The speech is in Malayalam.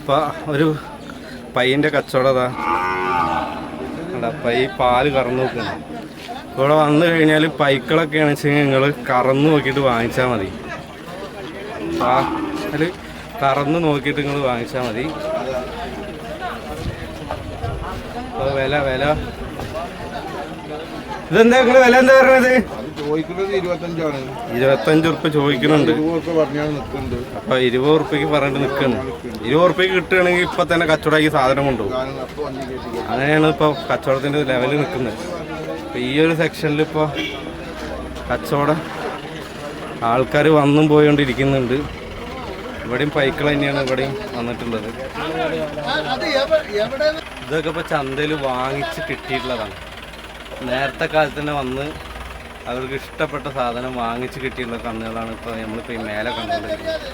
ഇപ്പം ഒരു പയ്യൻ്റെ കച്ചവടതാ പൈ പാല് കറന്നു നോക്കുന്നു. ഇവിടെ വന്നു കഴിഞ്ഞാൽ പൈക്കളൊക്കെയാണെന്ന് വെച്ചെങ്കിൽ നിങ്ങൾ കറന്നു നോക്കിയിട്ട് വാങ്ങിച്ചാൽ മതി. അതിൽ കറന്ന് നോക്കിയിട്ട് നിങ്ങൾ വാങ്ങിച്ചാൽ മതി. അപ്പോൾ വില ഇതെന്താ നിങ്ങൾ വില എന്താ പറയുന്നത്? 25 ഉറുപ്പ്യ ചോദിക്കുന്നുണ്ട്. അപ്പൊ 20 ഉറുപ്പ്യക്ക് പറഞ്ഞിട്ട് നിൽക്കുന്നു. 20 ഉറുപ്പ്യക്ക് കിട്ടുകയാണെങ്കിൽ ഇപ്പൊ തന്നെ കച്ചവടമാക്കി സാധനം കൊണ്ടുപോകും. അങ്ങനെയാണ് ഇപ്പൊ കച്ചവടത്തിന്റെ ലെവല് നിൽക്കുന്നത്. അപ്പൊ ഈ ഒരു സെക്ഷനിൽ ഇപ്പൊ കച്ചവടം ആൾക്കാർ വന്നും പോയോണ്ടിരിക്കുന്നുണ്ട്. ഇവിടെയും പൈക്കൾ തന്നെയാണ് ഇവിടെയും വന്നിട്ടുള്ളത്. ഇതൊക്കെ ഇപ്പൊ ചന്തയിൽ വാങ്ങിച്ച് കിട്ടിയിട്ടുള്ളതാണ്. നേരത്തെ കാലത്ത് തന്നെ വന്ന് അവർക്ക് ഇഷ്ടപ്പെട്ട സാധനം വാങ്ങിച്ച് കിട്ടിയിട്ടുള്ള കന്നുകളാണ് ഇപ്പോൾ നമ്മളിപ്പോൾ ഈ മേലെ കണ്ടുകൊണ്ടിരിക്കുന്നത്.